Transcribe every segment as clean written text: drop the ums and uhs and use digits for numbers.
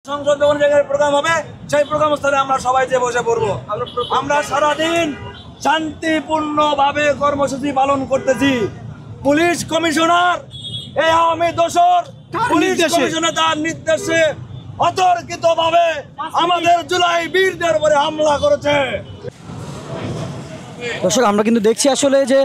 সংসদ ভবন জায়গায় প্রোগ্রাম হবে, সেই প্রোগ্রাম স্থলে আমরা সবাই যে বসে পড়বো। আমরা সারাদিন শান্তিপূর্ণভাবে কর্মসূচি পালন করতেছি। পুলিশ কমিশনার এই আওয়ামী দোসর পুলিশ কমিশনার তার নির্দেশে অতর্কিতভাবে আমাদের জুলাই বীরদের উপরে হামলা করেছে। দর্শক, আমরা কিন্তু দেখছি আসলে যে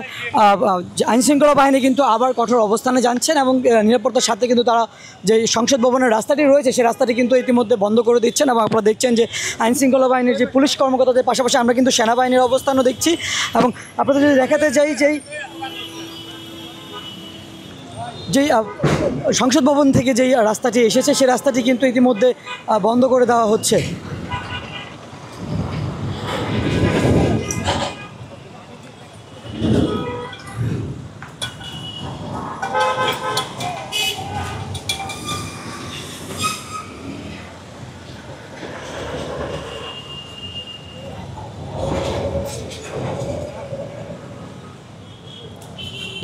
আইনশৃঙ্খলা বাহিনী কিন্তু আবার কঠোর অবস্থানে যাচ্ছেন এবং নিরাপত্তার সাথে কিন্তু তারা যে সংসদ ভবনের রাস্তাটি রয়েছে সেই রাস্তাটি কিন্তু ইতিমধ্যে বন্ধ করে দিচ্ছেন এবং আপনারা দেখছেন যে আইনশৃঙ্খলা বাহিনীর যে পুলিশ কর্মকর্তাদের পাশাপাশি আমরা কিন্তু সেনাবাহিনীর অবস্থানও দেখছি। এবং আপনাদের যদি দেখাতে চাই যেই সংসদ ভবন থেকে যেই রাস্তাটি এসেছে সেই রাস্তাটি কিন্তু ইতিমধ্যে বন্ধ করে দেওয়া হচ্ছে।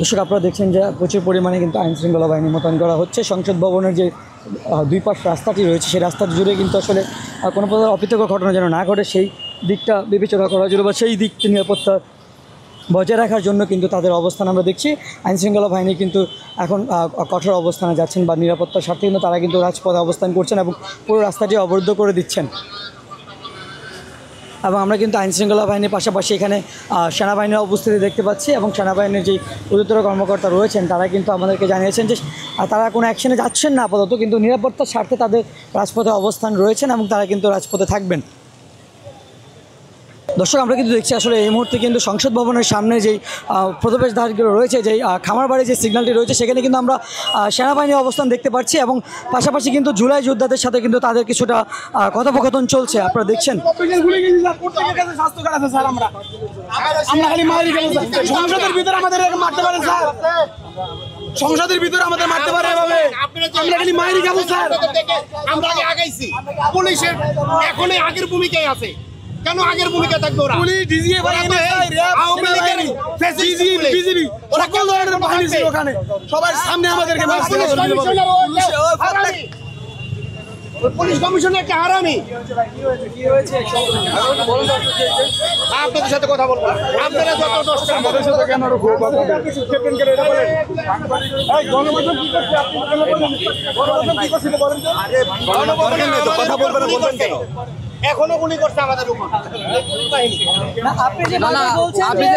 দর্শক, আপনারা দেখছেন যে প্রচুর পরিমাণে কিন্তু আইনশৃঙ্খলা বাহিনী মোতায়েন করা হচ্ছে। সংসদ ভবনের যে দুই পাশ রাস্তাটি রয়েছে সেই রাস্তাটি জুড়ে কিন্তু আসলে কোনো প্রকার অপ্রীতিকর ঘটনা যেন না ঘটে সেই দিকটা বিবেচনা করা জন্য বা সেই দিকটি নিরাপত্তা বজায় রাখার জন্য কিন্তু তাদের অবস্থান আমরা দেখছি। আইনশৃঙ্খলা বাহিনী কিন্তু এখন কঠোর অবস্থানে যাচ্ছেন বা নিরাপত্তার স্বার্থে কিন্তু তারা কিন্তু রাজপথে অবস্থান করছেন এবং পুরো রাস্তাটি অবরুদ্ধ করে দিচ্ছেন। এবং আমরা কিন্তু আইনশৃঙ্খলা বাহিনীর পাশাপাশি এখানে সেনাবাহিনীর উপস্থিতি দেখতে পাচ্ছি এবং সেনাবাহিনীর যে উচ্চতর কর্মকর্তা রয়েছেন তারা কিন্তু আমাদেরকে জানিয়েছেন যে তারা কোনো অ্যাকশনে যাচ্ছেন না আপাতত, কিন্তু নিরাপত্তার স্বার্থে তাদের রাজপথে অবস্থান রয়েছেন এবং তারা কিন্তু রাজপথে থাকবেন। দর্শক, আমরা কিন্তু দেখছি আসলে এই মুহূর্তে কিন্তু সংসদ ভবনের সামনে যেই প্রবেশদ্বারগুলো রয়েছে, যেই খামারবাড়ি যে সিগন্যালটি রয়েছে সেখানে কিন্তু আমরা সেনাবাহিনীর অবস্থান দেখতে পাচ্ছি এবং পাশাপাশি কিন্তু জুলাই যোদ্ধাদের সাথে কিন্তু তাদের কিছুটা কথোপকথন চলছে। আপনারা দেখছেন সংসদের ভিতরে আমাদের মারতে পারে স্যার, সংসদের ভিতরে আমাদের মারতে পারে এভাবে, আমরা খালি মাইরি খাবো স্যার। আমরা আগে আগাইছি, পুলিশের এখনই আগের ভূমিকায় আছে। কেন আগের ভূমিকা থাকবে? ওরা পুলিশ ডিজিএ আওয়ামী লীগের বিজেপি ওরা কোন ধরনের বাহিনী ছিল ওখানে? সবার সামনে আমাদেরকে পুলিশ কমিশনার একটা হারামি। আপনাদের সাথে কথা বলবো, আপনারা যত দশটা আমাদের সাথে কেন গণমাধ্যম কি করছে? আপনি গণমাধ্যম কি করছিল বলেন তো? কথা বলবেন বলবেন কেন? এখনো গুলি করছে আমাদের উপর। আপনি যে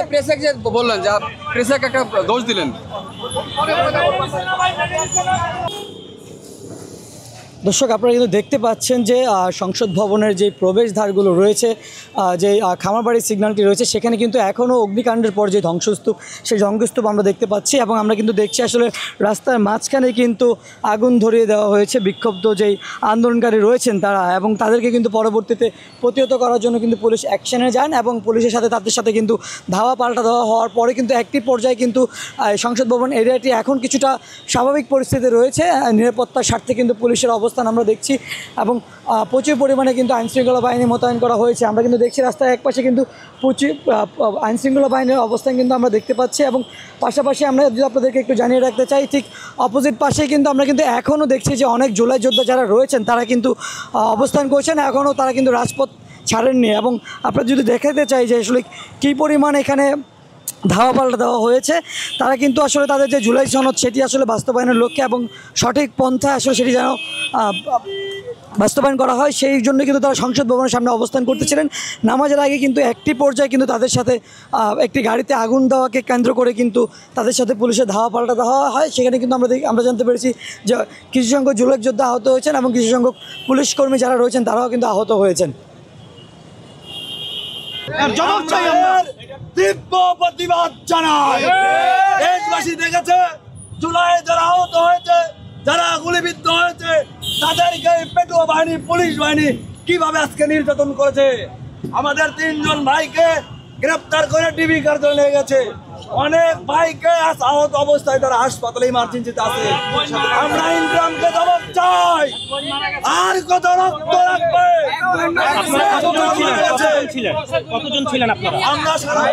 প্রেসে যে বললেন যে প্রেসে একটা দোষ দিলেন। দর্শক, আপনারা কিন্তু দেখতে পাচ্ছেন যে সংসদ ভবনের যে প্রবেশদ্বারগুলো রয়েছে, যে খামারবাড়ির সিগন্যালটি রয়েছে সেখানে কিন্তু এখনও অগ্নিকাণ্ডের পর যে ধ্বংসস্তূপ সেই ধ্বংসস্তূপ আমরা দেখতে পাচ্ছি এবং আমরা কিন্তু দেখছি আসলে রাস্তার মাঝখানে কিন্তু আগুন ধরিয়ে দেওয়া হয়েছে বিক্ষুব্ধ যেই আন্দোলনকারী রয়েছেন তারা, এবং তাদেরকে কিন্তু পরবর্তীতে প্রতিহত করার জন্য কিন্তু পুলিশ অ্যাকশনে যান এবং পুলিশের সাথে তাদের সাথে কিন্তু ধাওয়া পাল্টা দেওয়া হওয়ার পরে কিন্তু একটি পর্যায়ে কিন্তু সংসদ ভবন এরিয়াটি এখন কিছুটা স্বাভাবিক পরিস্থিতি রয়েছে। নিরাপত্তার স্বার্থে কিন্তু পুলিশের অবস্থান আমরা দেখছি এবং প্রচুর পরিমাণে কিন্তু আইনশৃঙ্খলা বাহিনী মোতায়েন করা হয়েছে। আমরা কিন্তু দেখছি রাস্তার একপাশে কিন্তু প্রচুর আইনশৃঙ্খলা বাহিনীর অবস্থান কিন্তু আমরা দেখতে পাচ্ছি এবং পাশাপাশি আমরা যদি আপনাদেরকে একটু জানিয়ে রাখতে চাই, ঠিক অপোজিট পাশে কিন্তু আমরা কিন্তু এখনও দেখছি যে অনেক জুলাই যোদ্ধা যারা রয়েছেন তারা কিন্তু অবস্থান করছেন, এখনও তারা কিন্তু রাজপথ ছাড়েননি। এবং আপনারা যদি দেখাতে চাই যে আসলে কী পরিমাণ এখানে ধাওয়া পাল্টা দেওয়া হয়েছে, তারা কিন্তু আসলে তাদের যে জুলাই সনদ সেটি আসলে বাস্তবায়নের লক্ষ্যে এবং সঠিক পন্থায় আসলে সেটি যেন বাস্তবায়ন করা হয় সেই জন্য কিন্তু তারা সংসদ ভবনের সামনে অবস্থান করতেছিলেন। নামাজের আগে কিন্তু একটি পর্যায়ে কিন্তু তাদের সাথে একটি গাড়িতে আগুন দেওয়াকে কেন্দ্র করে কিন্তু তাদের সাথে পুলিশের ধাওয়া পাল্টা দেওয়া হয়। সেখানে কিন্তু আমরা জানতে পেরেছি যে কিছু সংখ্যক জুলাই যোদ্ধা আহত হয়েছেন এবং কিছু সংখ্যক পুলিশ কর্মী যারা রয়েছেন তারাও কিন্তু আহত হয়েছেন। তীব্র প্রতিবাদ জানাই। দেশবাসী দেখেছে জুলাই যারা আহত হয়েছে, যারা গুলিবিদ্ধ হয়েছে, তাদেরকে পেটুয়া বাহিনী পুলিশ বাহিনী কিভাবে আজকে নির্যাতন করেছে। আমাদের 3 জন ভাইকে গ্রেপ্তার করে ডিবি কার্যালয়ে নিয়ে গেছে। অনেক ভাইকে আহত অবস্থায় তারা হাসপাতালে ইমার্জেন্সিতে আছে। আমরা ইনকামকে জবাব চাই। আর কত রক্ত লাগবে? কতজন ছিলেন আপনারা? আমরা সারা